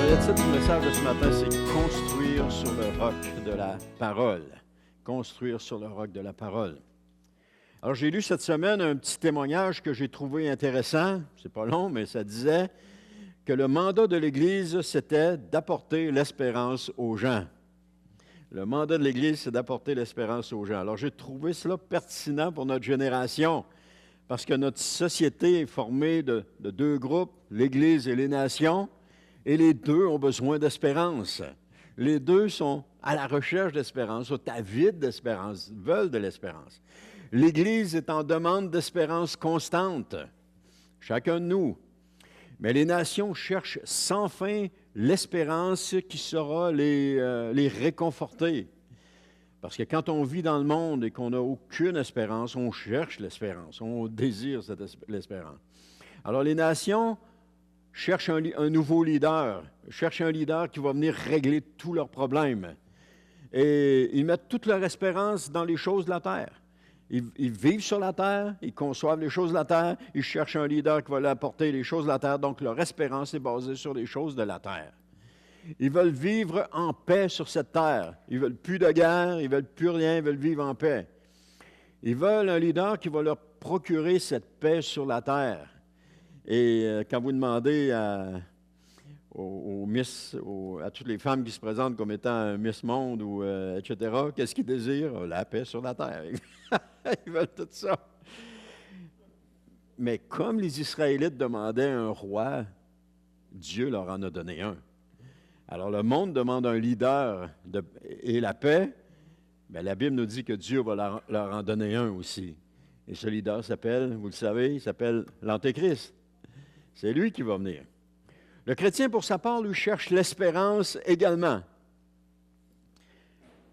le titre du message de ce matin, c'est « Construire sur le roc de la parole ». Construire sur le roc de la parole. Alors, j'ai lu cette semaine un petit témoignage que j'ai trouvé intéressant. C'est pas long, mais ça disait que le mandat de l'Église, c'était d'apporter l'espérance aux gens. Le mandat de l'Église, c'est d'apporter l'espérance aux gens. Alors, j'ai trouvé cela pertinent pour notre génération, parce que notre société est formée de deux groupes, l'Église et les nations, et les deux ont besoin d'espérance. Les deux sont à la recherche d'espérance, sont avides d'espérance, veulent de l'espérance. L'Église est en demande d'espérance constante, chacun de nous. Mais les nations cherchent sans fin l'espérance qui saura les réconforter. Parce que quand on vit dans le monde et qu'on n'a aucune espérance, on cherche l'espérance, on désire l'espérance. Alors les nations cherchent un nouveau leader, cherchent un leader qui va venir régler tous leurs problèmes. Et ils mettent toute leur espérance dans les choses de la terre. Ils vivent sur la terre, ils conçoivent les choses de la terre, ils cherchent un leader qui va leur apporter les choses de la terre, donc leur espérance est basée sur les choses de la terre. Ils veulent vivre en paix sur cette terre. Ils ne veulent plus de guerre, ils ne veulent plus rien, ils veulent vivre en paix. Ils veulent un leader qui va leur procurer cette paix sur la terre. Et quand vous demandez à toutes les femmes qui se présentent comme étant Miss Monde, etc., qu'est-ce qu'ils désirent? La paix sur la terre. Ils veulent tout ça. Mais comme les Israélites demandaient un roi, Dieu leur en a donné un. Alors le monde demande un leader et la paix, bien, la Bible nous dit que Dieu va leur en donner un aussi. Et ce leader s'appelle, vous le savez, il s'appelle l'Antéchrist. C'est lui qui va venir. Le chrétien, pour sa part, lui cherche l'espérance également.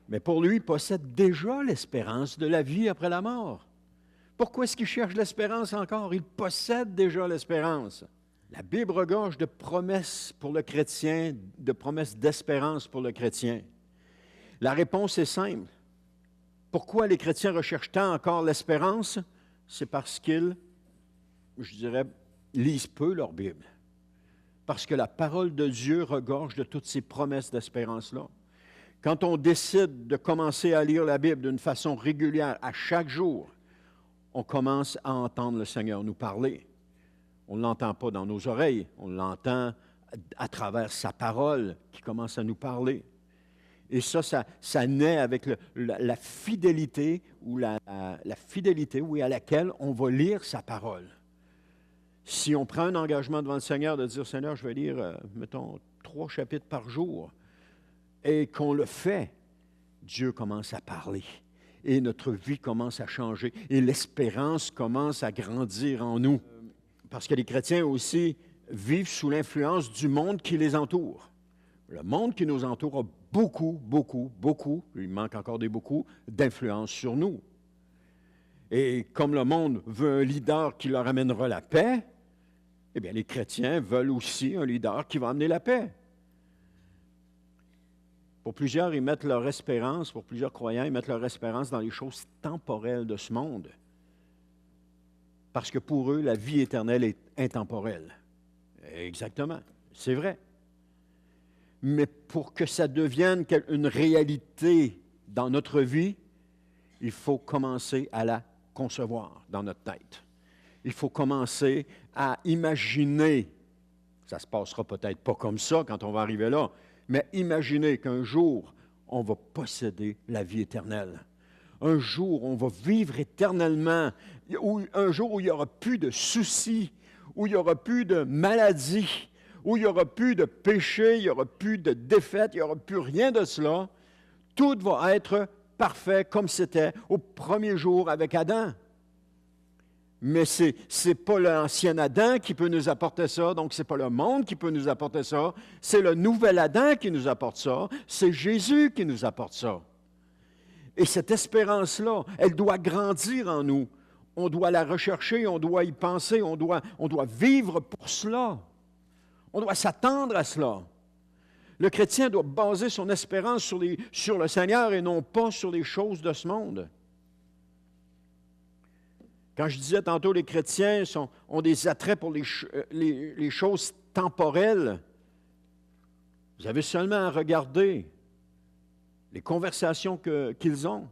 Mais pour lui, il possède déjà l'espérance de la vie après la mort. Pourquoi est-ce qu'il cherche l'espérance encore? Il possède déjà l'espérance. La Bible regorge de promesses pour le chrétien, de promesses d'espérance pour le chrétien. La réponse est simple. Pourquoi les chrétiens recherchent tant encore l'espérance? C'est parce qu'ils, je dirais, lisent peu leur Bible. Parce que la parole de Dieu regorge de toutes ces promesses d'espérance-là. Quand on décide de commencer à lire la Bible d'une façon régulière, à chaque jour, on commence à entendre le Seigneur nous parler. On ne l'entend pas dans nos oreilles, on l'entend à travers sa parole qui commence à nous parler. Et ça naît avec la fidélité, la fidélité, oui, à laquelle on va lire sa parole. Si on prend un engagement devant le Seigneur de dire, Seigneur, je vais lire, mettons, 3 chapitres par jour, et qu'on le fait, Dieu commence à parler. Et notre vie commence à changer. Et l'espérance commence à grandir en nous. Parce que les chrétiens aussi vivent sous l'influence du monde qui les entoure. Le monde qui nous entoure a beaucoup, il manque encore des beaucoup, d'influence sur nous. Et comme le monde veut un leader qui leur amènera la paix, eh bien, les chrétiens veulent aussi un leader qui va amener la paix. Pour plusieurs, ils mettent leur espérance, pour plusieurs croyants, ils mettent leur espérance dans les choses temporelles de ce monde. Parce que pour eux, la vie éternelle est intemporelle. Exactement, c'est vrai. Mais pour que ça devienne une réalité dans notre vie, il faut commencer à la concevoir dans notre tête. Il faut commencer à imaginer, ça ne se passera peut-être pas comme ça quand on va arriver là, mais imaginer qu'un jour, on va posséder la vie éternelle. Un jour, on va vivre éternellement, un jour où il n'y aura plus de soucis, où il n'y aura plus de maladies, où il n'y aura plus de péché, il n'y aura plus de défaite, il n'y aura plus rien de cela. Tout va être parfait comme c'était au premier jour avec Adam. Mais ce n'est pas l'ancien Adam qui peut nous apporter ça, donc ce n'est pas le monde qui peut nous apporter ça, c'est le nouvel Adam qui nous apporte ça, c'est Jésus qui nous apporte ça. Et cette espérance-là, elle doit grandir en nous. On doit la rechercher, on doit y penser, on doit vivre pour cela. On doit s'attendre à cela. Le chrétien doit baser son espérance sur le Seigneur et non pas sur les choses de ce monde. Quand je disais tantôt, les chrétiens ont des attraits pour les choses temporelles, Vous avez seulement à regarder les conversations qu'ils ont,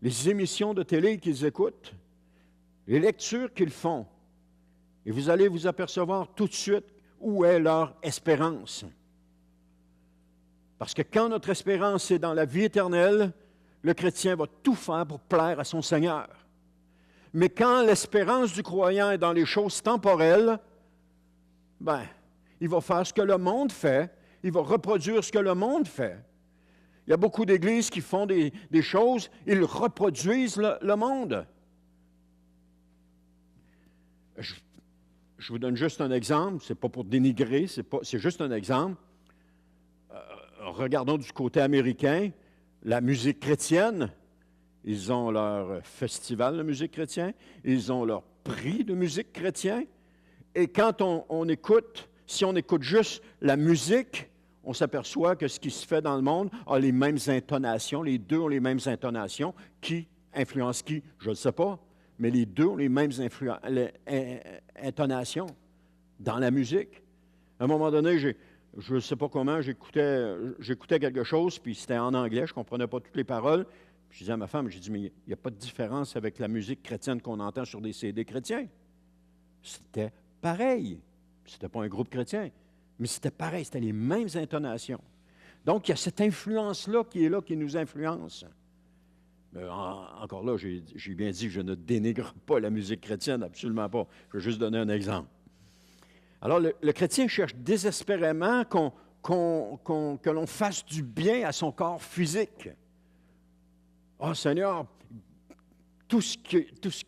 les émissions de télé qu'ils écoutent, les lectures qu'ils font, et vous allez vous apercevoir tout de suite où est leur espérance. Parce que quand notre espérance est dans la vie éternelle, le chrétien va tout faire pour plaire à son Seigneur. Mais quand l'espérance du croyant est dans les choses temporelles, il va faire ce que le monde fait, il va reproduire ce que le monde fait. Il y a beaucoup d'églises qui font des choses, ils reproduisent le monde. Je vous donne juste un exemple, ce n'est pas pour dénigrer, c'est juste un exemple. Regardons du côté américain, la musique chrétienne, ils ont leur festival de musique chrétienne, ils ont leur prix de musique chrétien, et quand on écoute, si on écoute juste la musique, on s'aperçoit que ce qui se fait dans le monde a les mêmes intonations, les deux ont les mêmes intonations. Qui influence qui? Je ne sais pas, mais les deux ont les mêmes intonations dans la musique. À un moment donné, je ne sais pas comment, j'écoutais quelque chose, puis c'était en anglais, je ne comprenais pas toutes les paroles. Puis je disais à ma femme, j'ai dit, mais il n'y a pas de différence avec la musique chrétienne qu'on entend sur des CD chrétiens. C'était pareil. Ce n'était pas un groupe chrétien, mais c'était pareil, c'était les mêmes intonations. Donc, il y a cette influence-là, qui nous influence. Mais encore là, j'ai bien dit que je ne dénigre pas la musique chrétienne, absolument pas. Je vais juste donner un exemple. Alors, le chrétien cherche désespérément que l'on fasse du bien à son corps physique. Oh Seigneur, tout ce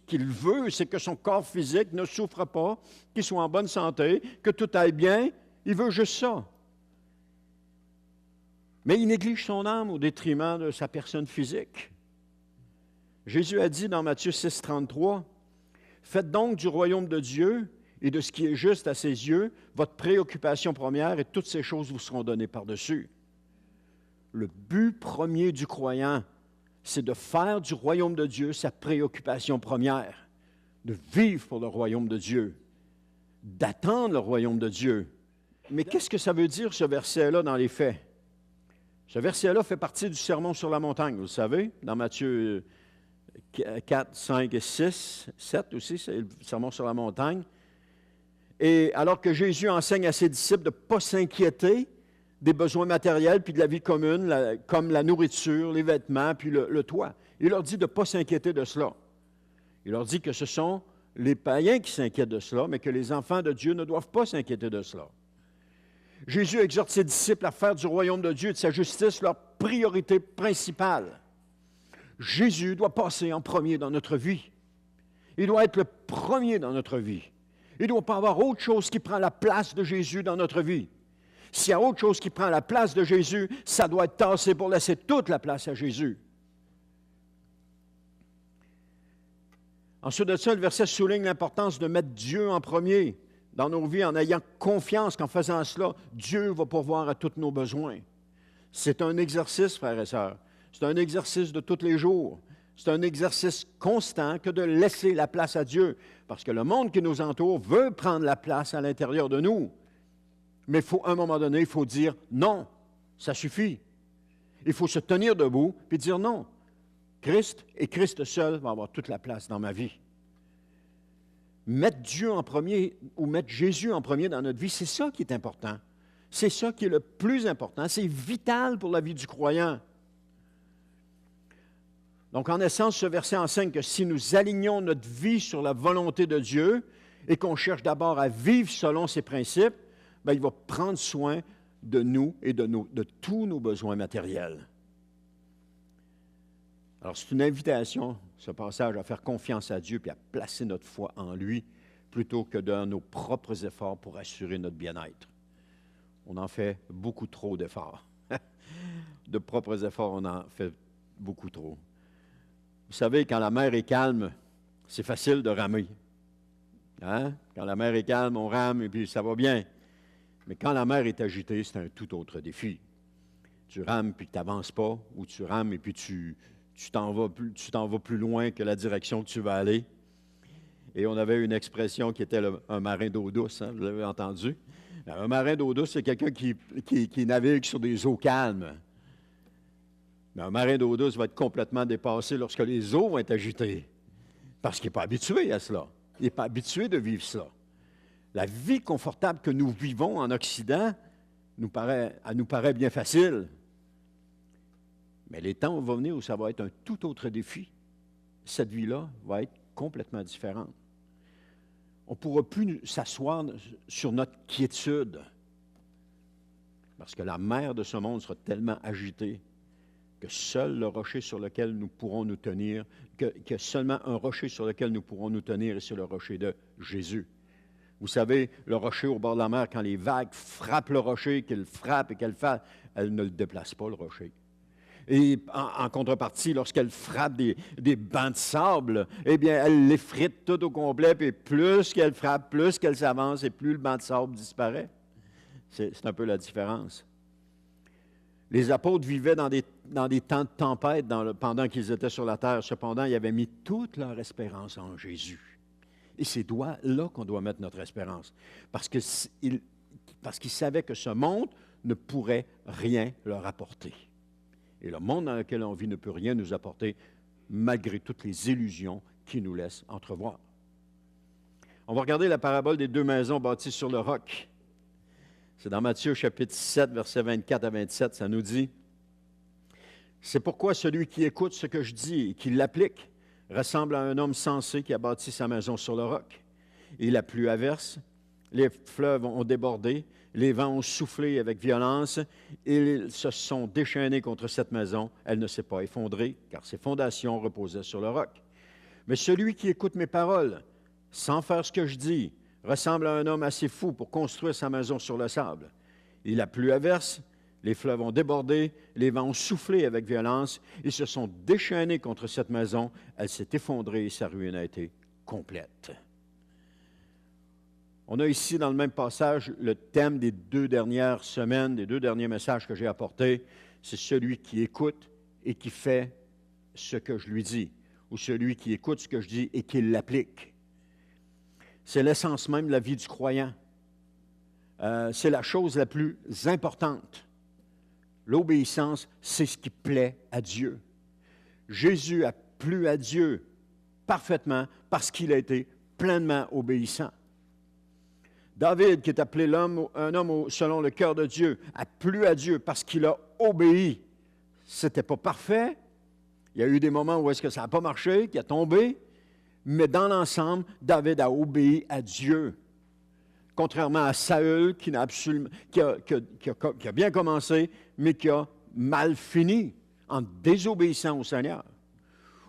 qu'il veut, c'est que son corps physique ne souffre pas, qu'il soit en bonne santé, que tout aille bien. Il veut juste ça. Mais il néglige son âme au détriment de sa personne physique. Jésus a dit dans Matthieu 6, 33, « Faites donc du royaume de Dieu et de ce qui est juste à ses yeux votre préoccupation première, et toutes ces choses vous seront données par-dessus. » Le but premier du croyant, c'est de faire du royaume de Dieu sa préoccupation première, de vivre pour le royaume de Dieu, d'attendre le royaume de Dieu. Mais qu'est-ce que ça veut dire, ce verset-là, dans les faits? Ce verset-là fait partie du Sermon sur la montagne, vous le savez, dans Matthieu 4, 5 et 6, 7 aussi, c'est le Sermon sur la montagne. Et alors que Jésus enseigne à ses disciples de ne pas s'inquiéter des besoins matériels puis de la vie commune, comme la nourriture, les vêtements, puis le toit. Il leur dit de ne pas s'inquiéter de cela. Il leur dit que ce sont les païens qui s'inquiètent de cela, mais que les enfants de Dieu ne doivent pas s'inquiéter de cela. Jésus exhorte ses disciples à faire du royaume de Dieu et de sa justice leur priorité principale. Jésus doit passer en premier dans notre vie. Il doit être le premier dans notre vie. Il ne doit pas avoir autre chose qui prend la place de Jésus dans notre vie. S'il y a autre chose qui prend la place de Jésus, ça doit être tassé pour laisser toute la place à Jésus. Ensuite de ça, le verset souligne l'importance de mettre Dieu en premier dans nos vies en ayant confiance qu'en faisant cela, Dieu va pourvoir à tous nos besoins. C'est un exercice, frères et sœurs. C'est un exercice de tous les jours. C'est un exercice constant que de laisser la place à Dieu. Parce que le monde qui nous entoure veut prendre la place à l'intérieur de nous. Mais à un moment donné, il faut dire non, ça suffit. Il faut se tenir debout et dire non. Christ et Christ seul va avoir toute la place dans ma vie. Mettre Dieu en premier ou mettre Jésus en premier dans notre vie, c'est ça qui est important. C'est ça qui est le plus important. C'est vital pour la vie du croyant. Donc, en essence, ce verset enseigne que si nous alignons notre vie sur la volonté de Dieu et qu'on cherche d'abord à vivre selon ses principes, bien, il va prendre soin de nous et de tous nos besoins matériels. Alors, c'est une invitation, ce passage, à faire confiance à Dieu et à placer notre foi en lui plutôt que dans nos propres efforts pour assurer notre bien-être. On en fait beaucoup trop d'efforts. De propres efforts, on en fait beaucoup trop. Vous savez, quand la mer est calme, c'est facile de ramer. Hein? Quand la mer est calme, on rame et puis ça va bien. Mais quand la mer est agitée, c'est un tout autre défi. Tu rames puis tu n'avances pas, ou tu rames et puis tu t'en vas plus loin que la direction que tu vas aller. Et on avait une expression qui était un marin d'eau douce, hein, vous l'avez entendu. Un marin d'eau douce, c'est quelqu'un qui navigue sur des eaux calmes. Mais un marin d'eau douce va être complètement dépassé lorsque les eaux vont être agitées. Parce qu'il n'est pas habitué à cela. Il n'est pas habitué de vivre cela. La vie confortable que nous vivons en Occident nous paraît bien facile. Mais les temps vont venir où ça va être un tout autre défi. Cette vie-là va être complètement différente. On ne pourra plus s'asseoir sur notre quiétude parce que la mer de ce monde sera tellement agitée que seul le rocher sur lequel nous pourrons nous tenir, que seulement un rocher sur lequel nous pourrons nous tenir, et c'est le rocher de Jésus. Vous savez, le rocher au bord de la mer, quand les vagues frappent le rocher, qu'elles frappent et qu'elles fassent, elles ne le déplacent pas, le rocher. Et en contrepartie, lorsqu'elle frappe des bancs de sable, eh bien, elle l'effrite tout au complet, puis plus qu'elle frappe, plus qu'elle s'avance, et plus le banc de sable disparaît. C'est un peu la différence. Les apôtres vivaient dans des temps de tempête pendant qu'ils étaient sur la terre. Cependant, ils avaient mis toute leur espérance en Jésus. Et c'est là qu'on doit mettre notre espérance. Parce qu'ils savaient que ce monde ne pourrait rien leur apporter. Et le monde dans lequel on vit ne peut rien nous apporter, malgré toutes les illusions qu'il nous laisse entrevoir. On va regarder la parabole des deux maisons bâties sur le roc. C'est dans Matthieu chapitre 7, versets 24 à 27, ça nous dit « C'est pourquoi celui qui écoute ce que je dis et qui l'applique ressemble à un homme sensé qui a bâti sa maison sur le roc. Et la pluie averse, les fleuves ont débordé, les vents ont soufflé avec violence, et ils se sont déchaînés contre cette maison. Elle ne s'est pas effondrée, car ses fondations reposaient sur le roc. Mais celui qui écoute mes paroles, sans faire ce que je dis, ressemble à un homme assez fou pour construire sa maison sur le sable. Et la pluie averse, les fleuves ont débordé, les vents ont soufflé avec violence, ils se sont déchaînés contre cette maison. Elle s'est effondrée et sa ruine a été complète. » On a ici, dans le même passage, le thème des 2 dernières semaines, des 2 derniers messages que j'ai apportés. C'est celui qui écoute et qui fait ce que je lui dis, ou celui qui écoute ce que je dis et qui l'applique. C'est l'essence même de la vie du croyant. C'est la chose la plus importante. L'obéissance, c'est ce qui plaît à Dieu. Jésus a plu à Dieu parfaitement parce qu'il a été pleinement obéissant. David, qui est appelé un homme selon le cœur de Dieu, a plu à Dieu parce qu'il a obéi. Ce n'était pas parfait. Il y a eu des moments où est-ce que ça n'a pas marché, qu'il a tombé. Mais dans l'ensemble, David a obéi à Dieu. Contrairement à Saül, qui a bien commencé, mais qui a mal fini en désobéissant au Seigneur.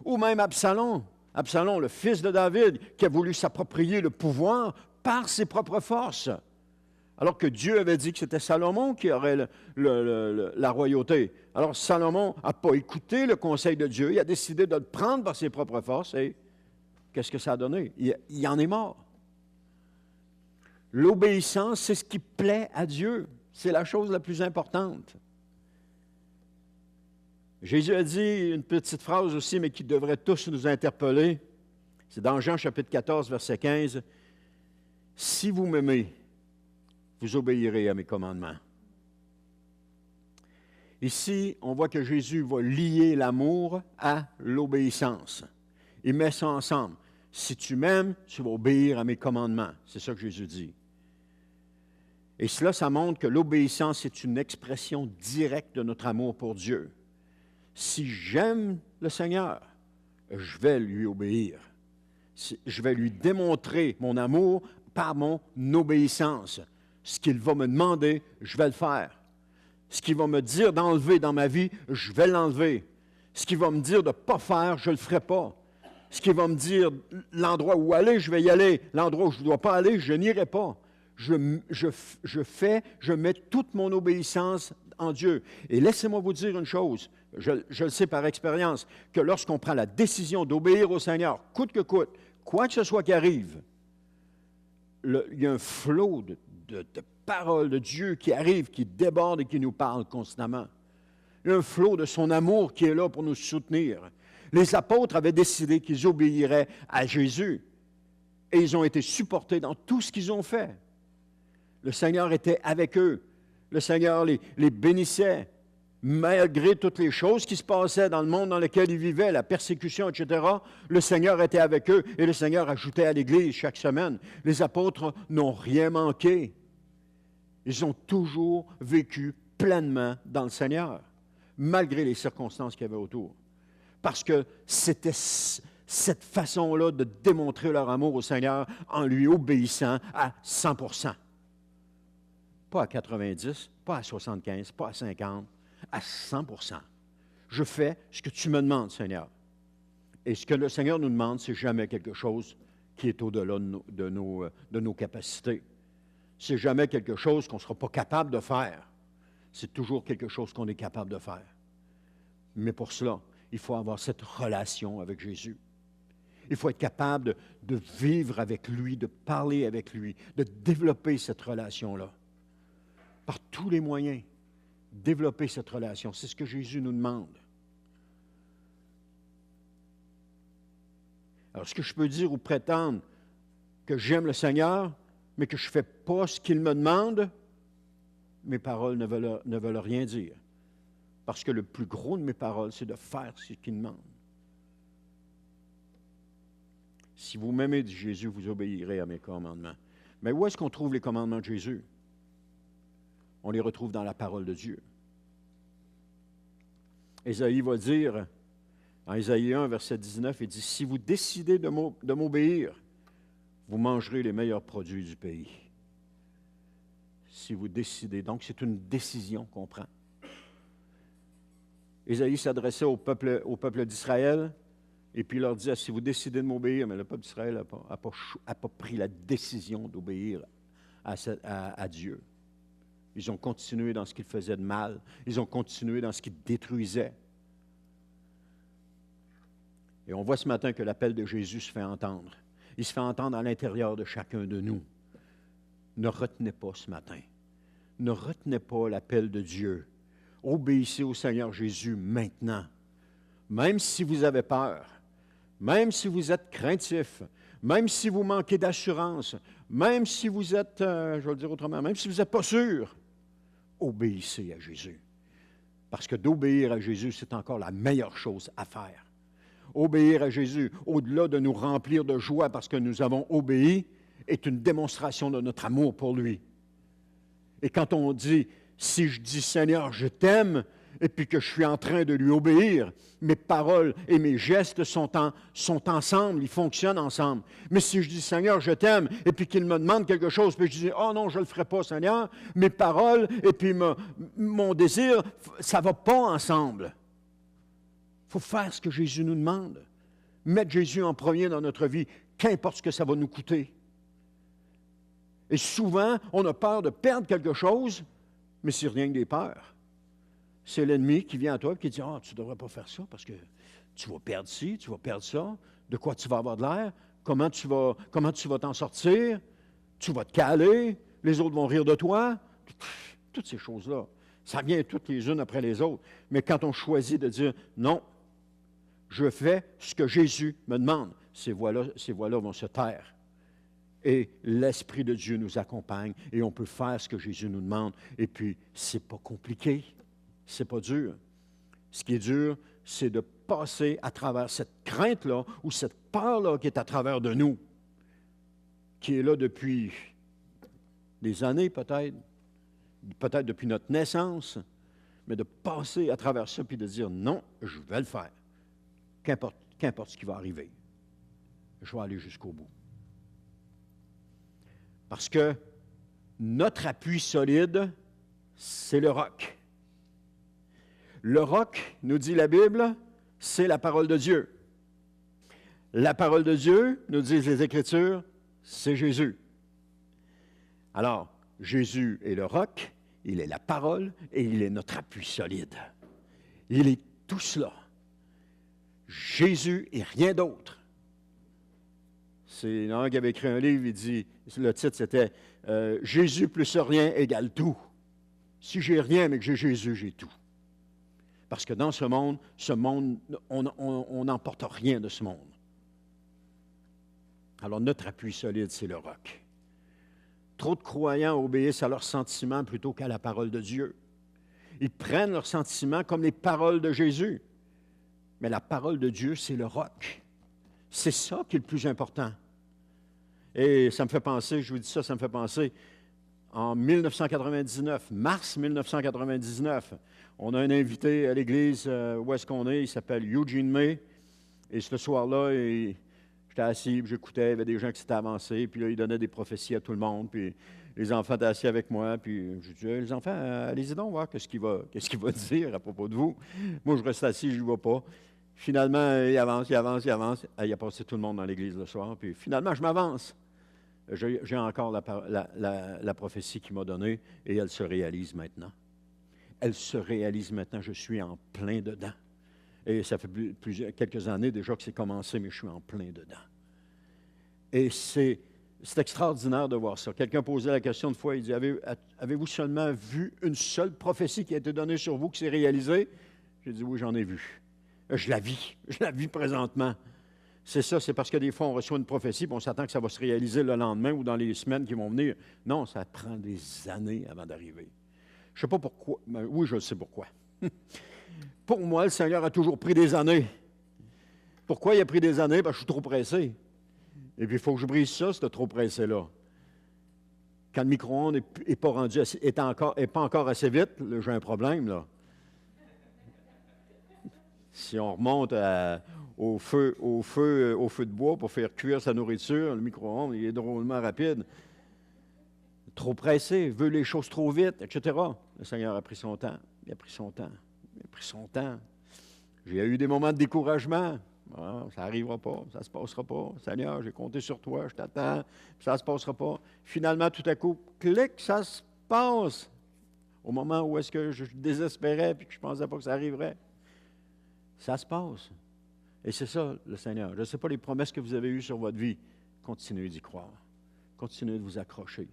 Ou même Absalom, le fils de David, qui a voulu s'approprier le pouvoir par ses propres forces, alors que Dieu avait dit que c'était Salomon qui aurait la royauté. Alors Salomon n'a pas écouté le conseil de Dieu, il a décidé de le prendre par ses propres forces, et qu'est-ce que ça a donné? Il en est mort. L'obéissance, c'est ce qui plaît à Dieu. C'est la chose la plus importante. Jésus a dit une petite phrase aussi, mais qui devrait tous nous interpeller. C'est dans Jean chapitre 14, verset 15. « Si vous m'aimez, vous obéirez à mes commandements. » Ici, on voit que Jésus va lier l'amour à l'obéissance. Il met ça ensemble. Si tu m'aimes, tu vas obéir à mes commandements. C'est ça que Jésus dit. Et cela, ça montre que l'obéissance est une expression directe de notre amour pour Dieu. Si j'aime le Seigneur, je vais lui obéir. Je vais lui démontrer mon amour par mon obéissance. Ce qu'il va me demander, je vais le faire. Ce qu'il va me dire d'enlever dans ma vie, je vais l'enlever. Ce qu'il va me dire de ne pas faire, je ne le ferai pas. Ce qu'il va me dire, l'endroit où aller, je vais y aller. L'endroit où je ne dois pas aller, je n'irai pas. Je mets toute mon obéissance en Dieu. Et laissez-moi vous dire une chose, je le sais par expérience, que lorsqu'on prend la décision d'obéir au Seigneur, coûte que coûte, quoi que ce soit qui arrive, il y a un flot de paroles de Dieu qui arrive, qui déborde et qui nous parle constamment. Il y a un flot de son amour qui est là pour nous soutenir. Les apôtres avaient décidé qu'ils obéiraient à Jésus et ils ont été supportés dans tout ce qu'ils ont fait. Le Seigneur était avec eux. Le Seigneur les bénissait. Malgré toutes les choses qui se passaient dans le monde dans lequel ils vivaient, la persécution, etc., le Seigneur était avec eux et le Seigneur ajoutait à l'Église chaque semaine. Les apôtres n'ont rien manqué. Ils ont toujours vécu pleinement dans le Seigneur, malgré les circonstances qu'il y avait autour. Parce que c'était cette façon-là de démontrer leur amour au Seigneur en lui obéissant à 100%. Pas à 90, pas à 75, pas à 50, à 100%. Je fais ce que tu me demandes, Seigneur. Et ce que le Seigneur nous demande, c'est jamais quelque chose qui est au-delà de nos capacités. C'est jamais quelque chose qu'on ne sera pas capable de faire. C'est toujours quelque chose qu'on est capable de faire. Mais pour cela, il faut avoir cette relation avec Jésus. Il faut être capable de vivre avec lui, de parler avec lui, de développer cette relation-là. Par tous les moyens, développer cette relation. C'est ce que Jésus nous demande. Alors, est-ce que je peux dire ou prétendre que j'aime le Seigneur, mais que je ne fais pas ce qu'il me demande? Mes paroles ne veulent rien dire. Parce que le plus gros de mes paroles, c'est de faire ce qu'il demande. Si vous m'aimez, dit Jésus, vous obéirez à mes commandements. Mais où est-ce qu'on trouve les commandements de Jésus? On les retrouve dans la parole de Dieu. Ésaïe va dire, en Ésaïe 1, verset 19, il dit, « Si vous décidez de m'obéir, vous mangerez les meilleurs produits du pays. » Si vous décidez, donc c'est une décision qu'on prend. Ésaïe s'adressait au peuple d'Israël, et puis il leur disait, si vous décidez de m'obéir, mais le peuple d'Israël n'a pas pris la décision d'obéir à Dieu. Ils ont continué dans ce qu'ils faisaient de mal. Ils ont continué dans ce qu'ils détruisaient. Et on voit ce matin que l'appel de Jésus se fait entendre. Il se fait entendre à l'intérieur de chacun de nous. Ne retenez pas ce matin. Ne retenez pas l'appel de Dieu. Obéissez au Seigneur Jésus maintenant. Même si vous avez peur, même si vous êtes craintif, même si vous manquez d'assurance, même si vous êtes, je vais le dire autrement, même si vous n'êtes pas sûr, obéissez à Jésus. Parce que d'obéir à Jésus, c'est encore la meilleure chose à faire. Obéir à Jésus, au-delà de nous remplir de joie parce que nous avons obéi, est une démonstration de notre amour pour lui. Et quand on dit, si je dis Seigneur, je t'aime, et puis que je suis en train de lui obéir, mes paroles et mes gestes sont ensemble, ils fonctionnent ensemble. Mais si je dis Seigneur, je t'aime, et puis qu'il me demande quelque chose, puis je dis, oh non, je ne le ferai pas, Seigneur, mes paroles et puis mon désir, ça ne va pas ensemble. Il faut faire ce que Jésus nous demande. Mettre Jésus en premier dans notre vie, qu'importe ce que ça va nous coûter. Et souvent, on a peur de perdre quelque chose, mais c'est rien que des peurs. C'est l'ennemi qui vient à toi et qui dit « Ah, tu ne devrais pas faire ça parce que tu vas perdre ci, tu vas perdre ça. De quoi tu vas avoir de l'air? Comment tu vas t'en sortir? Tu vas te caler? Les autres vont rire de toi? » Toutes ces choses-là, ça vient toutes les unes après les autres. Mais quand on choisit de dire « Non, je fais ce que Jésus me demande », ces voix-là vont se taire. Et l'Esprit de Dieu nous accompagne et on peut faire ce que Jésus nous demande. Et puis, ce n'est pas compliqué. C'est pas dur. Ce qui est dur, c'est de passer à travers cette crainte-là ou cette peur-là qui est à travers de nous, qui est là depuis des années peut-être depuis notre naissance, mais de passer à travers ça puis de dire non, je vais le faire. Qu'importe ce qui va arriver. Je vais aller jusqu'au bout. Parce que notre appui solide, c'est le roc. Le roc, nous dit la Bible, c'est la parole de Dieu. La parole de Dieu, nous disent les Écritures, c'est Jésus. Alors, Jésus est le roc, il est la parole et il est notre appui solide. Il est tout cela. Jésus et rien d'autre. C'est un qui avait écrit un livre, il dit, le titre c'était « Jésus plus rien égale tout ». Si j'ai rien mais que j'ai Jésus, j'ai tout. Parce que dans ce monde, on n'emporte rien de ce monde. Alors notre appui solide, c'est le roc. Trop de croyants obéissent à leurs sentiments plutôt qu'à la parole de Dieu. Ils prennent leurs sentiments comme les paroles de Jésus. Mais la parole de Dieu, c'est le roc. C'est ça qui est le plus important. Et ça me fait penser, je vous dis ça, ça me fait penser, en 1999, mars 1999, on a un invité à l'église où est-ce qu'on est, il s'appelle Eugene May. Et ce soir-là, j'étais assis, puis j'écoutais, il y avait des gens qui s'étaient avancés, puis là, il donnait des prophéties à tout le monde, puis les enfants étaient assis avec moi, puis je disais, les enfants, allez-y donc voir qu'est-ce qu'il va dire à propos de vous. Moi, je reste assis, je ne vois pas. Finalement, il avance. Il a passé tout le monde dans l'église le soir, puis finalement, je m'avance. J'ai encore la prophétie qu'il m'a donnée, et elle se réalise maintenant. Elle se réalise maintenant, je suis en plein dedans. Et ça fait quelques années déjà que c'est commencé, mais je suis en plein dedans. Et c'est extraordinaire de voir ça. Quelqu'un posait la question une fois, il dit, avez-vous seulement vu une seule prophétie qui a été donnée sur vous qui s'est réalisée? J'ai dit, oui, j'en ai vu. Je la vis présentement. C'est ça, c'est parce que des fois, on reçoit une prophétie, puis on s'attend que ça va se réaliser le lendemain ou dans les semaines qui vont venir. Non, ça prend des années avant d'arriver. Je ne sais pas pourquoi, mais oui, je sais pourquoi. Pour moi, le Seigneur a toujours pris des années. Pourquoi il a pris des années? Parce que je suis trop pressé. Et puis, il faut que je brise ça, ce trop pressé-là. Quand le micro-ondes n'est pas rendu, pas encore assez vite, là, j'ai un problème, là. Si on remonte au feu de bois pour faire cuire sa nourriture, le micro-ondes, il est drôlement rapide. Trop pressé, veut les choses trop vite, etc. Le Seigneur a pris son temps. Il a pris son temps. J'ai eu des moments de découragement. Ah, ça n'arrivera pas, ça ne se passera pas. Seigneur, j'ai compté sur toi, je t'attends, puis ça ne se passera pas. Finalement, tout à coup, clic, ça se passe. Au moment où est-ce que je désespérais et que je ne pensais pas que ça arriverait. Ça se passe. Et c'est ça, le Seigneur. Je ne sais pas les promesses que vous avez eues sur votre vie. Continuez d'y croire. Continuez de vous accrocher.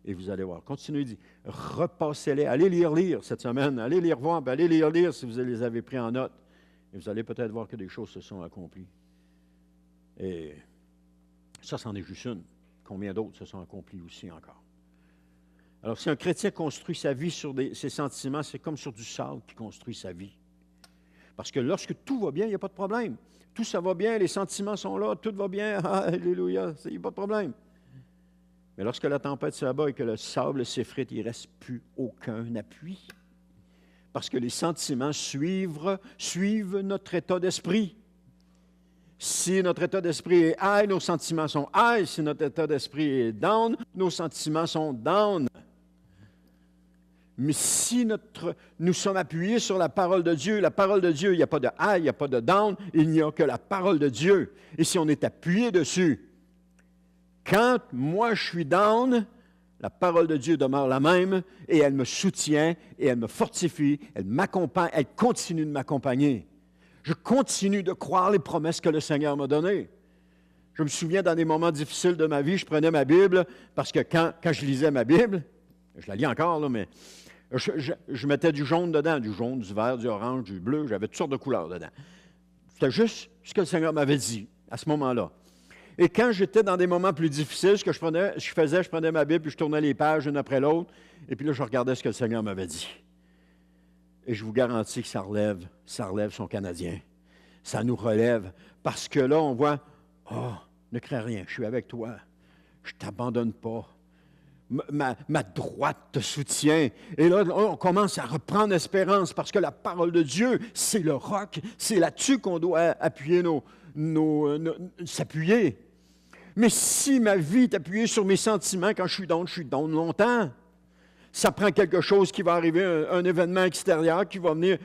Et vous allez voir. Continuez d'y repassez-les. Allez lire cette semaine. Allez les revoir, puis allez lire si vous les avez pris en note. Et vous allez peut-être voir que des choses se sont accomplies. Et ça, c'en est juste une. Combien d'autres se sont accomplis aussi encore? Alors, si un chrétien construit sa vie sur ses sentiments, c'est comme sur du sable qui construit sa vie. Parce que lorsque tout va bien, il n'y a pas de problème. Tout ça va bien, les sentiments sont là, tout va bien, alléluia, il n'y a pas de problème. Mais lorsque la tempête s'abat et que le sable s'effrite, il ne reste plus aucun appui. Parce que les sentiments suivent notre état d'esprit. Si notre état d'esprit est high, nos sentiments sont high. Si notre état d'esprit est down, nos sentiments sont down. Mais si nous sommes appuyés sur la parole de Dieu, il n'y a pas de high, il n'y a pas de down, il n'y a que la parole de Dieu. Et si on est appuyé dessus, quand moi je suis down, la parole de Dieu demeure la même et elle me soutient et elle me fortifie, elle m'accompagne, elle continue de m'accompagner. Je continue de croire les promesses que le Seigneur m'a données. Je me souviens dans des moments difficiles de ma vie, je prenais ma Bible parce que quand je lisais ma Bible, je la lis encore, là, mais je mettais du jaune dedans, du jaune, du vert, du orange, du bleu, j'avais toutes sortes de couleurs dedans. C'était juste ce que le Seigneur m'avait dit à ce moment-là. Et quand j'étais dans des moments plus difficiles, ce que je prenais ma Bible, puis je tournais les pages une après l'autre, et puis là, je regardais ce que le Seigneur m'avait dit. Et je vous garantis que ça relève son Canadien. Ça nous relève, parce que là, on voit, ne crains rien, je suis avec toi, je ne t'abandonne pas. Ma droite te soutient. Et là, on commence à reprendre espérance, parce que la parole de Dieu, c'est le roc, c'est là-dessus qu'on doit appuyer s'appuyer. Mais si ma vie est appuyée sur mes sentiments, quand je suis down longtemps. Ça prend quelque chose qui va arriver, un événement extérieur qui va venir,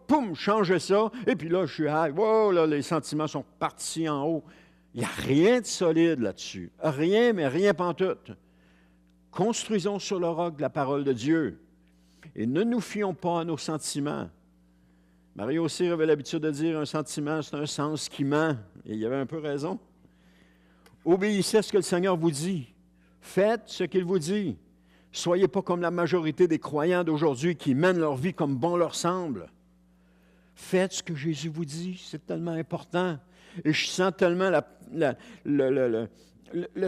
poum, changer ça. Et puis là, je suis high. Là, les sentiments sont partis en haut. Il n'y a rien de solide là-dessus. Rien, mais rien pantoute. Construisons sur le roc de la parole de Dieu. Et ne nous fions pas à nos sentiments. Mario aussi avait l'habitude de dire, un sentiment, c'est un sens qui ment. Et il avait un peu raison. Obéissez à ce que le Seigneur vous dit. Faites ce qu'il vous dit. Soyez pas comme la majorité des croyants d'aujourd'hui qui mènent leur vie comme bon leur semble. Faites ce que Jésus vous dit, c'est tellement important. Et je sens tellement le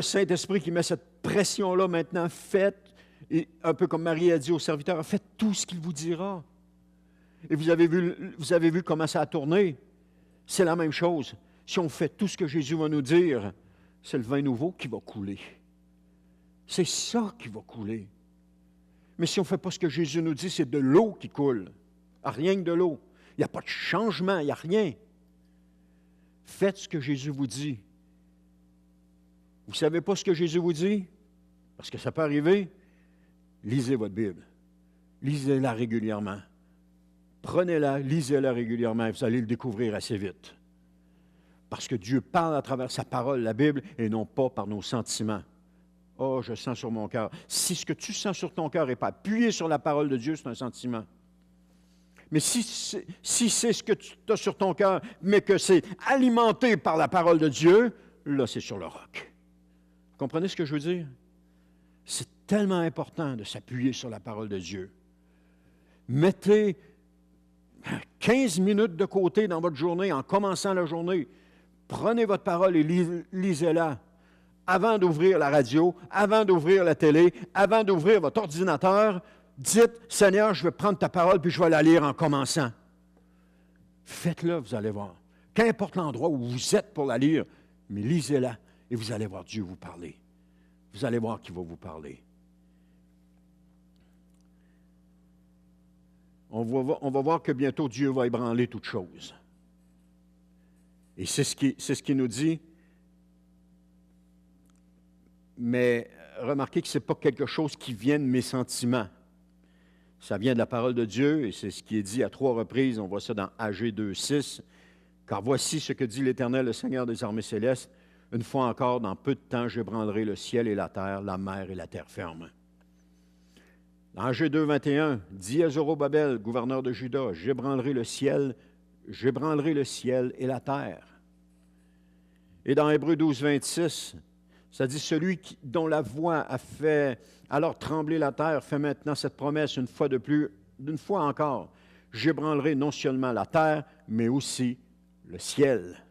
Saint-Esprit qui met cette pression-là maintenant, faites, et un peu comme Marie a dit aux serviteurs, faites tout ce qu'il vous dira. Et vous avez vu comment ça a tourné. C'est la même chose. Si on fait tout ce que Jésus va nous dire, c'est le vin nouveau qui va couler. C'est ça qui va couler. Mais si on ne fait pas ce que Jésus nous dit, c'est de l'eau qui coule. Rien que de l'eau. Il n'y a pas de changement, il n'y a rien. Faites ce que Jésus vous dit. Vous ne savez pas ce que Jésus vous dit? Parce que ça peut arriver. Lisez votre Bible. Lisez-la régulièrement. Prenez-la, lisez-la régulièrement et vous allez le découvrir assez vite. Parce que Dieu parle à travers sa parole, la Bible, et non pas par nos sentiments. Oh, je sens sur mon cœur. Si ce que tu sens sur ton cœur n'est pas appuyé sur la parole de Dieu, c'est un sentiment. Mais si c'est ce que tu as sur ton cœur, mais que c'est alimenté par la parole de Dieu, là, c'est sur le roc. Vous comprenez ce que je veux dire? C'est tellement important de s'appuyer sur la parole de Dieu. Mettez 15 minutes de côté dans votre journée, en commençant la journée. Prenez votre parole et lisez-la. Avant d'ouvrir la radio, avant d'ouvrir la télé, avant d'ouvrir votre ordinateur, dites, Seigneur, je vais prendre ta parole puis je vais la lire en commençant. Faites-le, vous allez voir. Qu'importe l'endroit où vous êtes pour la lire, mais lisez-la et vous allez voir Dieu vous parler. Vous allez voir qu'il va vous parler. On va voir que bientôt Dieu va ébranler toutes choses. Et c'est ce qu'il nous dit. Mais remarquez que ce n'est pas quelque chose qui vient de mes sentiments. Ça vient de la parole de Dieu et c'est ce qui est dit à 3 reprises. On voit ça dans Agé 2:6. Car voici ce que dit l'Éternel, le Seigneur des armées célestes. Une fois encore, dans peu de temps, j'ébranlerai le ciel et la terre, la mer et la terre ferme. Dans Agé 2:21, dis à Zorobabel, gouverneur de Juda, j'ébranlerai le ciel et la terre. Et dans Hébreux 12:26, ça dit, celui dont la voix a fait alors trembler la terre fait maintenant cette promesse une fois encore. J'ébranlerai non seulement la terre, mais aussi le ciel.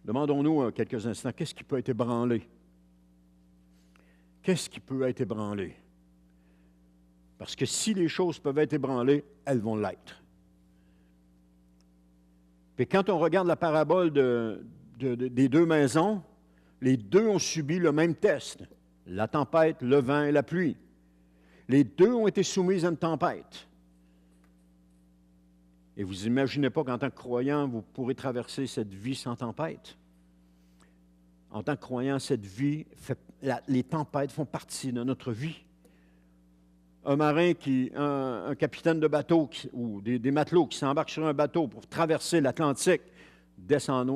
Demandons-nous quelques instants, qu'est-ce qui peut être ébranlé? Qu'est-ce qui peut être ébranlé? Parce que si les choses peuvent être ébranlées, elles vont l'être. Puis quand on regarde la parabole des 2 maisons, les 2 ont subi le même test. La tempête, le vent et la pluie. Les 2 ont été soumises à une tempête. Et vous n'imaginez pas qu'en tant que croyant, vous pourrez traverser cette vie sans tempête. En tant que croyant, cette vie, les tempêtes font partie de notre vie. Un marin, un capitaine de bateau ou des matelots qui s'embarquent sur un bateau pour traverser l'Atlantique d'est en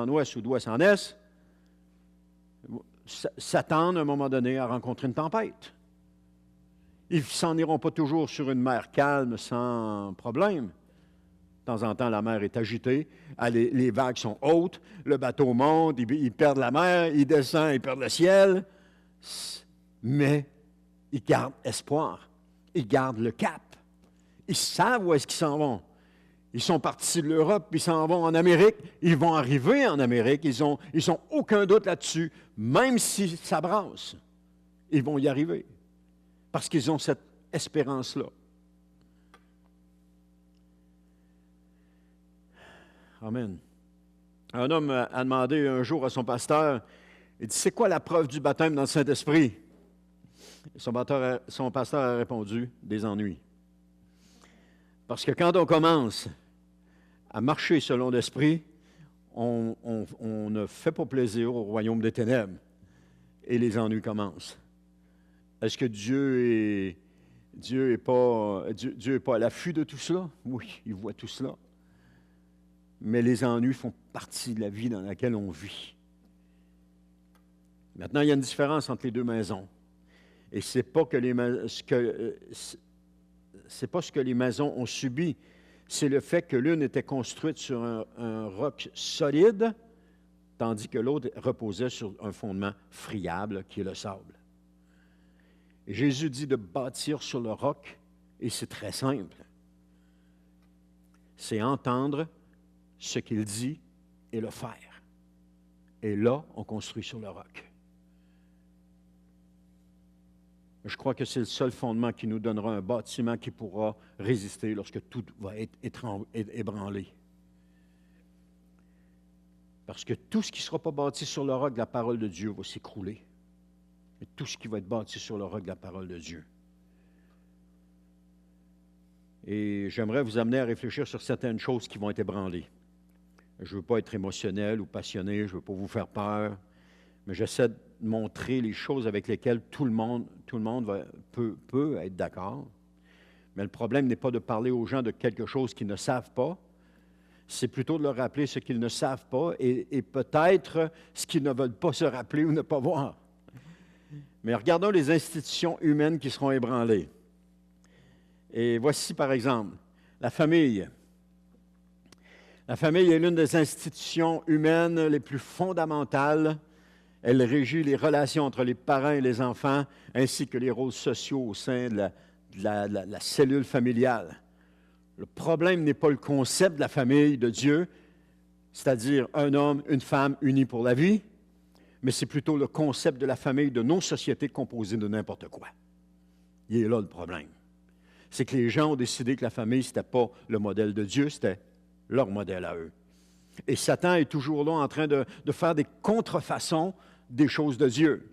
ouest ou d'ouest en est, s'attendent à un moment donné à rencontrer une tempête. Ils ne s'en iront pas toujours sur une mer calme sans problème. De temps en temps, la mer est agitée, les vagues sont hautes, le bateau monte, ils perdent la mer, ils descendent, ils perdent le ciel. Mais ils gardent espoir, ils gardent le cap. Ils savent où est-ce qu'ils s'en vont. Ils sont partis de l'Europe, puis ils s'en vont en Amérique. Ils vont arriver en Amérique, ils n'ont aucun doute là-dessus. Même si ça brasse, ils vont y arriver. Parce qu'ils ont cette espérance-là. Amen. Un homme a demandé un jour à son pasteur, il dit, c'est quoi la preuve du baptême dans le Saint-Esprit? Son pasteur a répondu, des ennuis. Parce que quand on commence à marcher selon l'Esprit, on ne fait pas plaisir au royaume des ténèbres et les ennuis commencent. Est-ce que Dieu est pas à l'affût de tout cela? Oui, il voit tout cela. Mais les ennuis font partie de la vie dans laquelle on vit. Maintenant, il y a une différence entre les 2 maisons. Et ce n'est pas ce que les maisons ont subi, c'est le fait que l'une était construite sur un roc solide, tandis que l'autre reposait sur un fondement friable qui est le sable. Et Jésus dit de bâtir sur le roc, et c'est très simple. C'est entendre ce qu'il dit et le faire. Et là, on construit sur le roc. Je crois que c'est le seul fondement qui nous donnera un bâtiment qui pourra résister lorsque tout va être ébranlé. Parce que tout ce qui ne sera pas bâti sur le roc de la parole de Dieu va s'écrouler. Et tout ce qui va être bâti sur le roc de la parole de Dieu. Et j'aimerais vous amener à réfléchir sur certaines choses qui vont être ébranlées. Je ne veux pas être émotionnel ou passionné, je ne veux pas vous faire peur, mais j'essaie de montrer les choses avec lesquelles tout le monde peut être d'accord. Mais le problème n'est pas de parler aux gens de quelque chose qu'ils ne savent pas, c'est plutôt de leur rappeler ce qu'ils ne savent pas et peut-être ce qu'ils ne veulent pas se rappeler ou ne pas voir. Mais regardons les institutions humaines qui seront ébranlées. Et voici par exemple la famille. La famille est l'une des institutions humaines les plus fondamentales. Elle régit les relations entre les parents et les enfants, ainsi que les rôles sociaux au sein de la cellule familiale. Le problème n'est pas le concept de la famille de Dieu, c'est-à-dire un homme, une femme unis pour la vie, mais c'est plutôt le concept de la famille de nos sociétés composées de n'importe quoi. Il est là le problème. C'est que les gens ont décidé que la famille, ce n'était pas le modèle de Dieu, c'était leur modèle à eux. Et Satan est toujours là en train de faire des contrefaçons des choses de Dieu.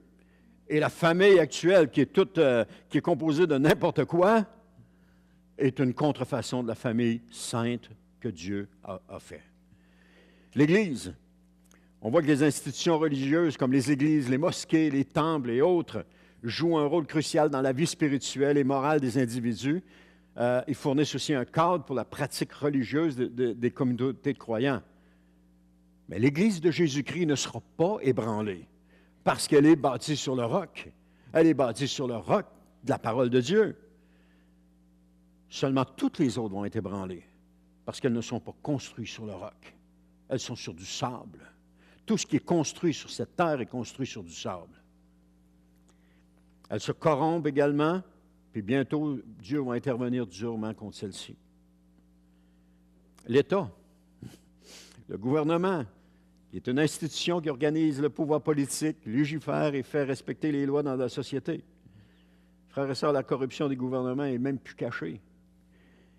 Et la famille actuelle, qui est composée de n'importe quoi, est une contrefaçon de la famille sainte que Dieu a fait. L'Église, on voit que les institutions religieuses comme les églises, les mosquées, les temples et autres jouent un rôle crucial dans la vie spirituelle et morale des individus. Ils fournissent aussi un cadre pour la pratique religieuse des communautés de croyants. Mais l'Église de Jésus-Christ ne sera pas ébranlée parce qu'elle est bâtie sur le roc. Elle est bâtie sur le roc de la parole de Dieu. Seulement toutes les autres vont être ébranlées parce qu'elles ne sont pas construites sur le roc. Elles sont sur du sable. Tout ce qui est construit sur cette terre est construit sur du sable. Elles se corrompent également, puis bientôt, Dieu va intervenir durement contre celle-ci. L'État, le gouvernement, qui est une institution qui organise le pouvoir politique, légifère et fait respecter les lois dans la société. Frères et sœurs, la corruption des gouvernements n'est même plus cachée.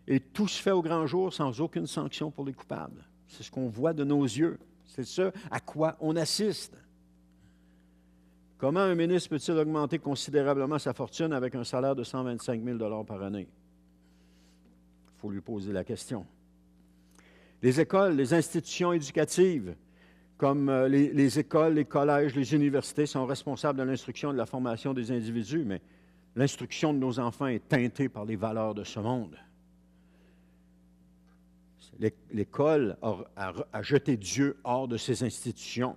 Et tout se fait au grand jour sans aucune sanction pour les coupables. C'est ce qu'on voit de nos yeux. C'est ce à quoi on assiste. Comment un ministre peut-il augmenter considérablement sa fortune avec un salaire de 125 000 par année? Il faut lui poser la question. Les écoles, les institutions éducatives, comme les écoles, les collèges, les universités, sont responsables de l'instruction et de la formation des individus, mais l'instruction de nos enfants est teintée par les valeurs de ce monde. L'école a jeté Dieu hors de ses institutions.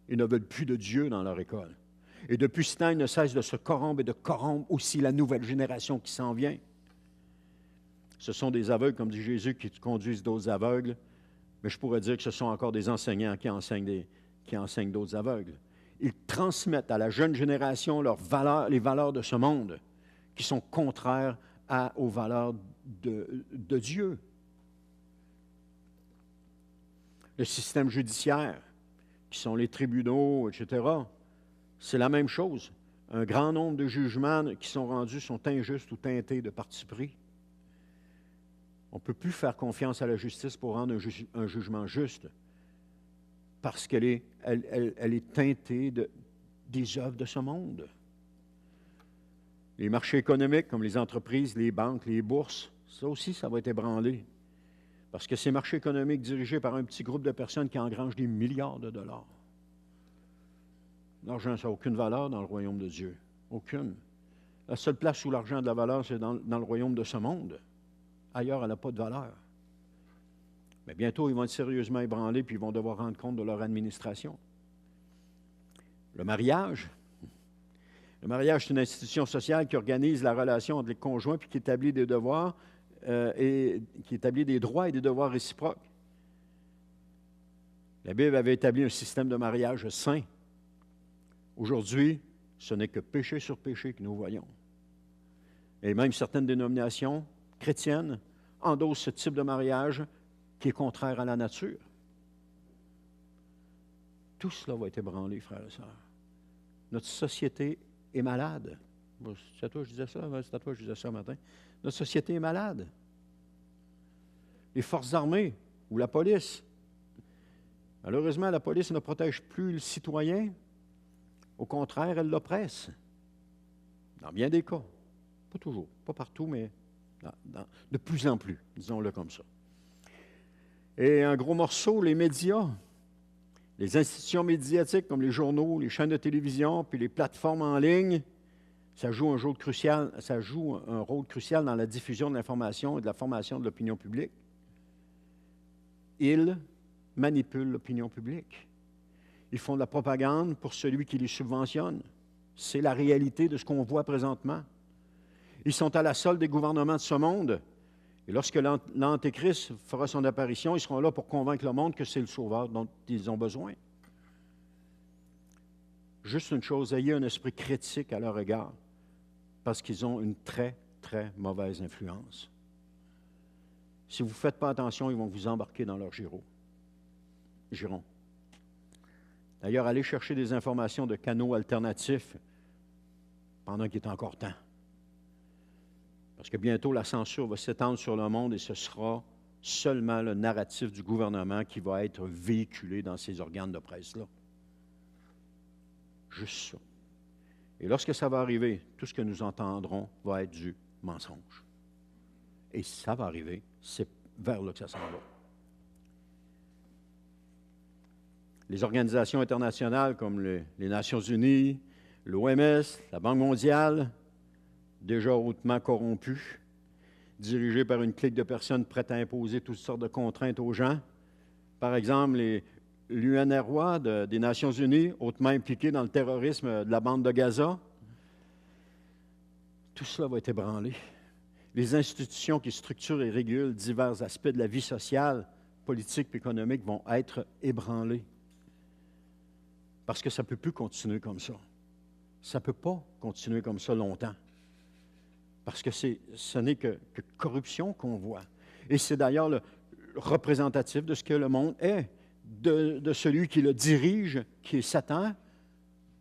Ils ne veulent plus de Dieu dans leur école. Et depuis ce temps, ils ne cessent de se corrompre et de corrompre aussi la nouvelle génération qui s'en vient. Ce sont des aveugles, comme dit Jésus, qui conduisent d'autres aveugles, mais je pourrais dire que ce sont encore des enseignants qui enseignent d'autres aveugles. Ils transmettent à la jeune génération les valeurs de ce monde, qui sont contraires aux valeurs de Dieu. Le système judiciaire, qui sont les tribunaux, etc., c'est la même chose. Un grand nombre de jugements qui sont rendus sont injustes ou teintés de parti pris. On ne peut plus faire confiance à la justice pour rendre un jugement juste parce qu'elle est teintée des œuvres de ce monde. Les marchés économiques, comme les entreprises, les banques, les bourses, ça aussi, ça va être ébranlé. Parce que ces marchés économiques dirigés par un petit groupe de personnes qui engrangent des milliards de dollars. L'argent, ça n'a aucune valeur dans le royaume de Dieu. Aucune. La seule place où l'argent a de la valeur, c'est dans le royaume de ce monde. Ailleurs, elle n'a pas de valeur. Mais bientôt, ils vont être sérieusement ébranlés puis ils vont devoir rendre compte de leur administration. Le mariage. Le mariage, c'est une institution sociale qui organise la relation entre les conjoints puis qui établit des devoirs et qui établit des droits et des devoirs réciproques. La Bible avait établi un système de mariage saint. Aujourd'hui, ce n'est que péché sur péché que nous voyons. Et même certaines dénominations chrétiennes endossent ce type de mariage qui est contraire à la nature. Tout cela va être ébranlé, frères et sœurs. Notre société est malade. C'est à toi que je disais ça, c'est à toi que je disais ça ce matin. Notre société est malade. Les forces armées ou la police. Malheureusement, la police ne protège plus le citoyen. Au contraire, elle l'oppresse. Dans bien des cas. Pas toujours, pas partout, mais de plus en plus, disons-le comme ça. Et un gros morceau, les médias, les institutions médiatiques comme les journaux, les chaînes de télévision, puis les plateformes en ligne, ça joue un rôle crucial dans la diffusion de l'information et de la formation de l'opinion publique. Ils manipulent l'opinion publique. Ils font de la propagande pour celui qui les subventionne. C'est la réalité de ce qu'on voit présentement. Ils sont à la solde des gouvernements de ce monde. Et lorsque l'Antéchrist fera son apparition, ils seront là pour convaincre le monde que c'est le Sauveur dont ils ont besoin. Juste une chose, ayez un esprit critique à leur égard, parce qu'ils ont une très, très mauvaise influence. Si vous ne faites pas attention, ils vont vous embarquer dans leur giron. D'ailleurs, allez chercher des informations de canaux alternatifs pendant qu'il est encore temps. Parce que bientôt, la censure va s'étendre sur le monde et ce sera seulement le narratif du gouvernement qui va être véhiculé dans ces organes de presse-là. Juste ça. Et lorsque ça va arriver, tout ce que nous entendrons va être du mensonge. Et ça va arriver, c'est vers là que ça s'en va. Les organisations internationales comme les Nations unies, l'OMS, la Banque mondiale, déjà hautement corrompues, dirigées par une clique de personnes prêtes à imposer toutes sortes de contraintes aux gens. Par exemple, l'UNRWA des Nations unies, hautement impliquée dans le terrorisme de la bande de Gaza. Tout cela va être ébranlé. Les institutions qui structurent et régulent divers aspects de la vie sociale, politique et économique vont être ébranlées. Parce que ça ne peut plus continuer comme ça. Ça ne peut pas continuer comme ça longtemps. Parce que ce n'est que corruption qu'on voit. Et c'est d'ailleurs le représentatif de ce que le monde est, de celui qui le dirige, qui est Satan,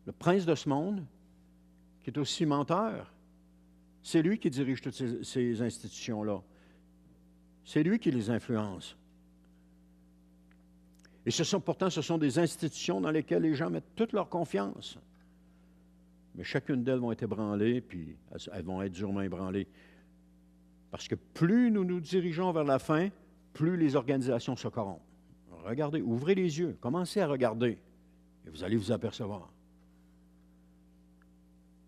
le prince de ce monde, qui est aussi menteur. C'est lui qui dirige toutes ces institutions-là. C'est lui qui les influence. Et pourtant, ce sont des institutions dans lesquelles les gens mettent toute leur confiance. Mais chacune d'elles vont être ébranlées, puis elles vont être durement ébranlées. Parce que plus nous nous dirigeons vers la fin, plus les organisations se corrompent. Regardez, ouvrez les yeux, commencez à regarder, et vous allez vous apercevoir.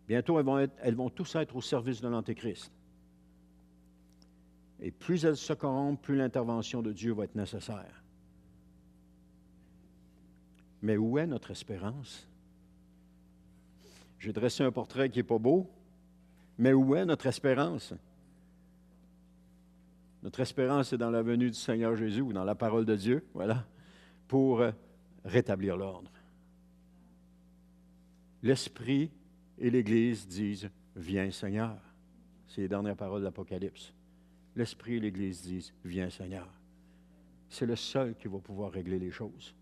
Bientôt, elles vont tous être au service de l'Antéchrist. Et plus elles se corrompent, plus l'intervention de Dieu va être nécessaire. Mais où est notre espérance? J'ai dressé un portrait qui n'est pas beau, mais où est notre espérance? Notre espérance est dans la venue du Seigneur Jésus ou dans la parole de Dieu, voilà, pour rétablir l'ordre. L'Esprit et l'Église disent « Viens, Seigneur ». C'est les dernières paroles de l'Apocalypse. L'Esprit et l'Église disent « Viens, Seigneur ». C'est le seul qui va pouvoir régler les choses.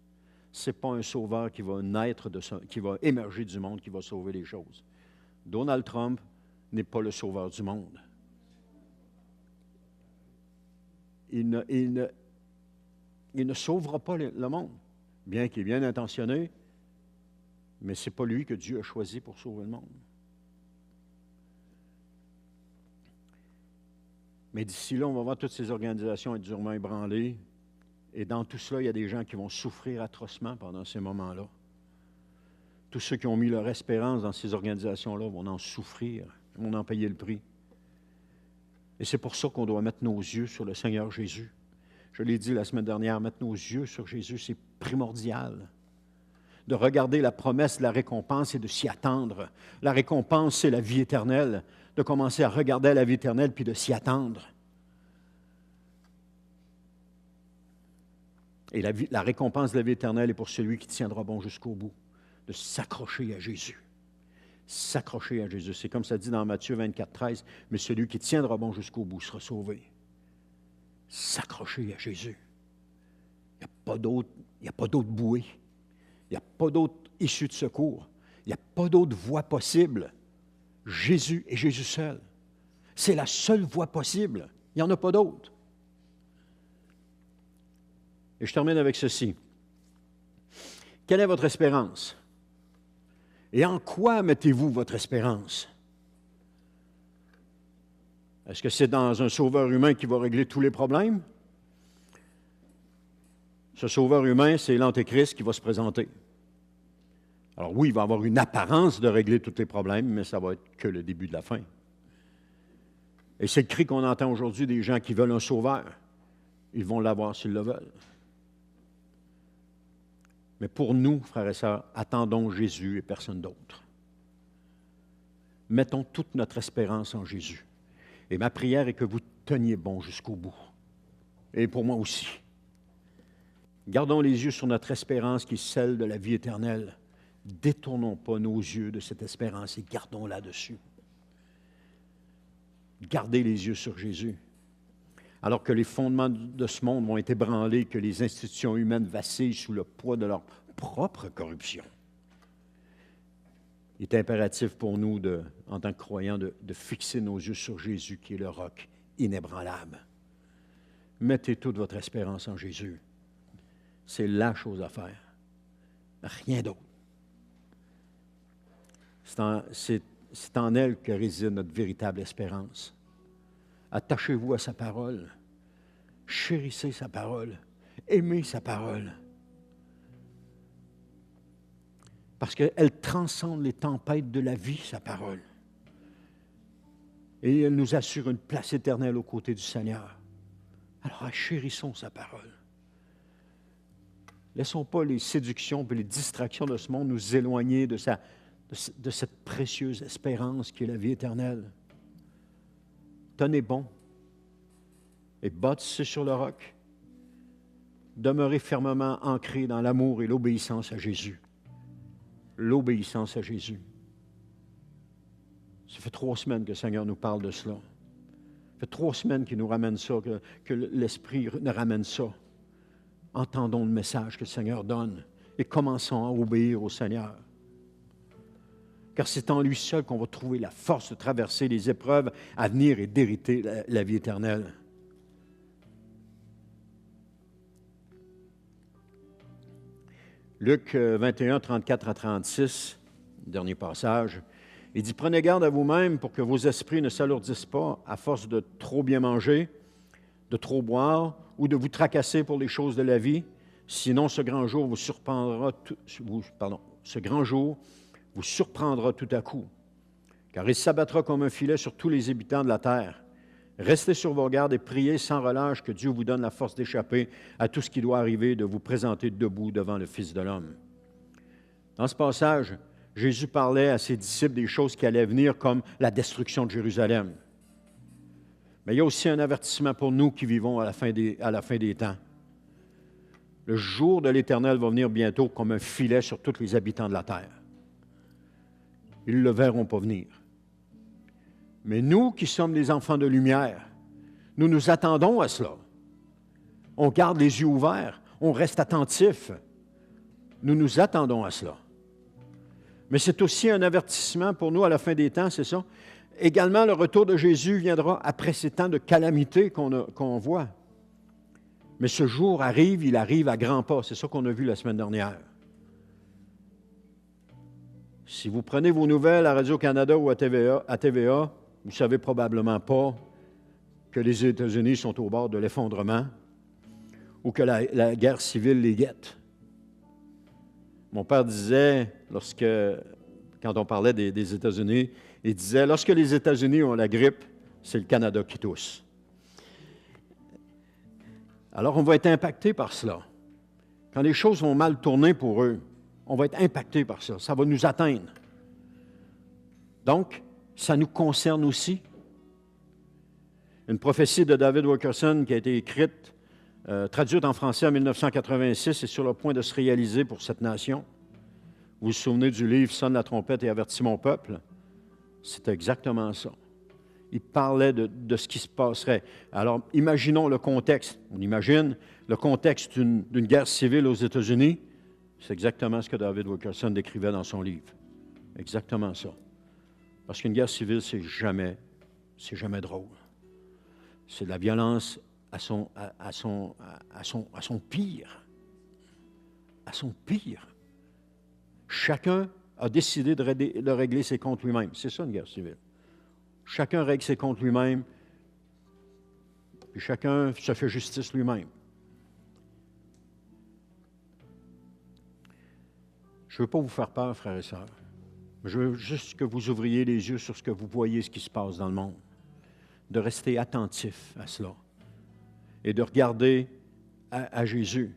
Ce n'est pas un sauveur qui va naître, qui va émerger du monde, qui va sauver les choses. Donald Trump n'est pas le sauveur du monde. Il ne sauvera pas le monde, bien qu'il est bien intentionné, mais ce n'est pas lui que Dieu a choisi pour sauver le monde. Mais d'ici là, on va voir toutes ces organisations être durement ébranlées. Et dans tout cela, il y a des gens qui vont souffrir atrocement pendant ces moments-là. Tous ceux qui ont mis leur espérance dans ces organisations-là vont en souffrir, vont en payer le prix. Et c'est pour ça qu'on doit mettre nos yeux sur le Seigneur Jésus. Je l'ai dit la semaine dernière, mettre nos yeux sur Jésus, c'est primordial. De regarder la promesse de la récompense et de s'y attendre. La récompense, c'est la vie éternelle. De commencer à regarder la vie éternelle puis de s'y attendre. Et la récompense de la vie éternelle est pour celui qui tiendra bon jusqu'au bout, de s'accrocher à Jésus. S'accrocher à Jésus. C'est comme ça dit dans Matthieu 24, 13, « Mais celui qui tiendra bon jusqu'au bout sera sauvé. » S'accrocher à Jésus. Il n'y a pas d'autre bouée. Il Il n'y a pas d'autre issue de secours. Il n'y a pas d'autre voie possible. Jésus et Jésus seul. C'est la seule voie possible. Il n'y en a pas d'autre. Et je termine avec ceci. Quelle est votre espérance? Et en quoi mettez-vous votre espérance? Est-ce que c'est dans un sauveur humain qui va régler tous les problèmes? Ce sauveur humain, c'est l'Antéchrist qui va se présenter. Alors oui, il va avoir une apparence de régler tous les problèmes, mais ça va être que le début de la fin. Et c'est le cri qu'on entend aujourd'hui des gens qui veulent un sauveur. Ils vont l'avoir s'ils le veulent. Mais pour nous, frères et sœurs, attendons Jésus et personne d'autre. Mettons toute notre espérance en Jésus. Et ma prière est que vous teniez bon jusqu'au bout. Et pour moi aussi. Gardons les yeux sur notre espérance qui est celle de la vie éternelle. Détournons pas nos yeux de cette espérance et gardons-la dessus. Gardez les yeux sur Jésus. Alors que les fondements de ce monde vont être ébranlés, que les institutions humaines vacillent sous le poids de leur propre corruption. Il est impératif pour nous, en tant que croyants, de fixer nos yeux sur Jésus, qui est le roc inébranlable. Mettez toute votre espérance en Jésus. C'est la chose à faire. Rien d'autre. C'est en elle que réside notre véritable espérance. Attachez-vous à sa parole. Chérissez sa parole. Aimez sa parole. Parce qu'elle transcende les tempêtes de la vie, sa parole. Et elle nous assure une place éternelle aux côtés du Seigneur. Alors, chérissons sa parole. Laissons pas les séductions et les distractions de ce monde nous éloigner de cette précieuse espérance qui est la vie éternelle. Tenez bon et bâtissez sur le roc. Demeurez fermement ancrés dans l'amour et l'obéissance à Jésus. L'obéissance à Jésus. Ça fait 3 semaines que le Seigneur nous parle de cela. Ça fait 3 semaines qu'il nous ramène ça, que l'Esprit nous ramène ça. Entendons le message que le Seigneur donne et commençons à obéir au Seigneur. Car c'est en lui seul qu'on va trouver la force de traverser les épreuves à venir et d'hériter la vie éternelle. Luc 21, 34 à 36, dernier passage, il dit « Prenez garde à vous-même pour que vos esprits ne s'alourdissent pas à force de trop bien manger, de trop boire ou de vous tracasser pour les choses de la vie, sinon ce grand jour vous surprendra tout à coup, car il s'abattra comme un filet sur tous les habitants de la terre. Restez sur vos gardes et priez sans relâche que Dieu vous donne la force d'échapper à tout ce qui doit arriver, de vous présenter debout devant le Fils de l'homme. » Dans ce passage, Jésus parlait à ses disciples des choses qui allaient venir, comme la destruction de Jérusalem. Mais il y a aussi un avertissement pour nous qui vivons à la fin des temps. Le jour de l'Éternel va venir bientôt comme un filet sur tous les habitants de la terre. Ils ne le verront pas venir. Mais nous qui sommes les enfants de lumière, nous nous attendons à cela. On garde les yeux ouverts, on reste attentifs. Nous nous attendons à cela. Mais c'est aussi un avertissement pour nous à la fin des temps, c'est ça. Également, le retour de Jésus viendra après ces temps de calamité qu'on voit. Mais ce jour arrive, il arrive à grands pas. C'est ça qu'on a vu la semaine dernière. Si vous prenez vos nouvelles à Radio-Canada ou à TVA, vous ne savez probablement pas que les États-Unis sont au bord de l'effondrement ou que la guerre civile les guette. Mon père disait, quand on parlait des États-Unis, il disait, lorsque les États-Unis ont la grippe, c'est le Canada qui tousse. Alors, on va être impacté par cela. Quand les choses vont mal tourner pour eux, on va être impacté par ça. Ça va nous atteindre. Donc, ça nous concerne aussi. Une prophétie de David Wilkerson qui a été écrite, traduite en français en 1986, est sur le point de se réaliser pour cette nation. Vous vous souvenez du livre « Sonne la trompette et avertis mon peuple ». C'est exactement ça. Il parlait de ce qui se passerait. Alors, imaginons le contexte. On imagine le contexte d'une guerre civile aux États-Unis. C'est exactement ce que David Wilkerson décrivait dans son livre. Exactement ça. Parce qu'une guerre civile, c'est jamais drôle. C'est de la violence à son pire. À son pire. Chacun a décidé de régler ses comptes lui-même. C'est ça une guerre civile. Chacun règle ses comptes lui-même, puis chacun se fait justice lui-même. Je ne veux pas vous faire peur, frères et sœurs. Je veux juste que vous ouvriez les yeux sur ce que vous voyez, ce qui se passe dans le monde. De rester attentif à cela. Et de regarder à Jésus.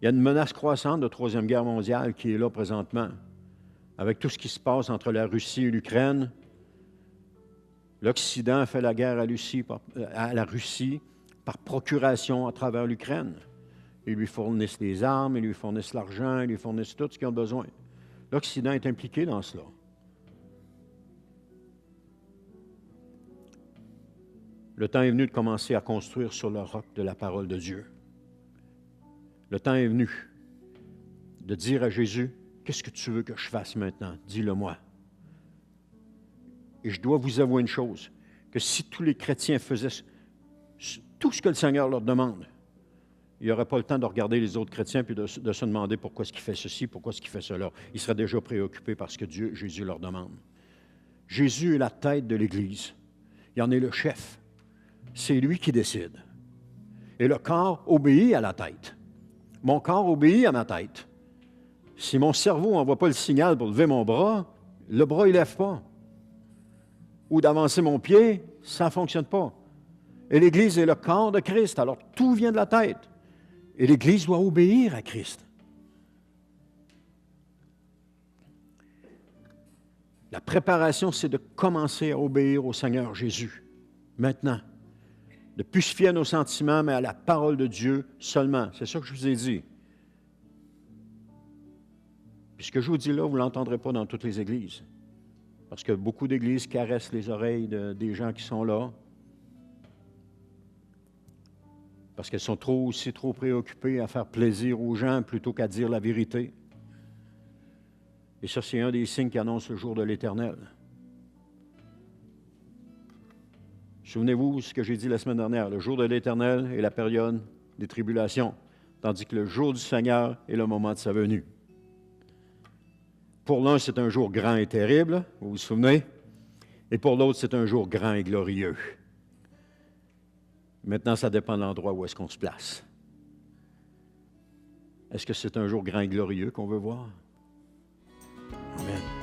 Il y a une menace croissante de Troisième Guerre mondiale qui est là présentement. Avec tout ce qui se passe entre la Russie et l'Ukraine, l'Occident fait la guerre à la Russie par procuration à travers l'Ukraine. Ils lui fournissent les armes, ils lui fournissent l'argent, ils lui fournissent tout ce qu'ils ont besoin. L'Occident est impliqué dans cela. Le temps est venu de commencer à construire sur le roc de la parole de Dieu. Le temps est venu de dire à Jésus, « Qu'est-ce que tu veux que je fasse maintenant? Dis-le-moi. » Et je dois vous avouer une chose, que si tous les chrétiens faisaient tout ce que le Seigneur leur demande, il n'y aurait pas le temps de regarder les autres chrétiens et de se demander pourquoi est-ce qu'il fait ceci, pourquoi est-ce qu'il fait cela. Ils seraient déjà préoccupés par ce que Jésus leur demande. Jésus est la tête de l'Église. Il en est le chef. C'est lui qui décide. Et le corps obéit à la tête. Mon corps obéit à ma tête. Si mon cerveau n'envoie pas le signal pour lever mon bras, le bras ne lève pas. Ou d'avancer mon pied, ça ne fonctionne pas. Et l'Église est le corps de Christ, alors tout vient de la tête. Et l'Église doit obéir à Christ. La préparation, c'est de commencer à obéir au Seigneur Jésus, maintenant. De ne plus se fier à nos sentiments, mais à la parole de Dieu seulement. C'est ça que je vous ai dit. Puis ce que je vous dis là, vous ne l'entendrez pas dans toutes les églises. Parce que beaucoup d'églises caressent les oreilles des gens qui sont là. Parce qu'elles sont aussi trop préoccupées à faire plaisir aux gens plutôt qu'à dire la vérité. Et ça, c'est un des signes qui annonce le jour de l'Éternel. Souvenez-vous ce que j'ai dit la semaine dernière, le jour de l'Éternel est la période des tribulations, tandis que le jour du Seigneur est le moment de sa venue. Pour l'un, c'est un jour grand et terrible, vous vous souvenez, et pour l'autre, c'est un jour grand et glorieux. Maintenant, ça dépend de l'endroit où est-ce qu'on se place. Est-ce que c'est un jour grand et glorieux qu'on veut voir? Amen.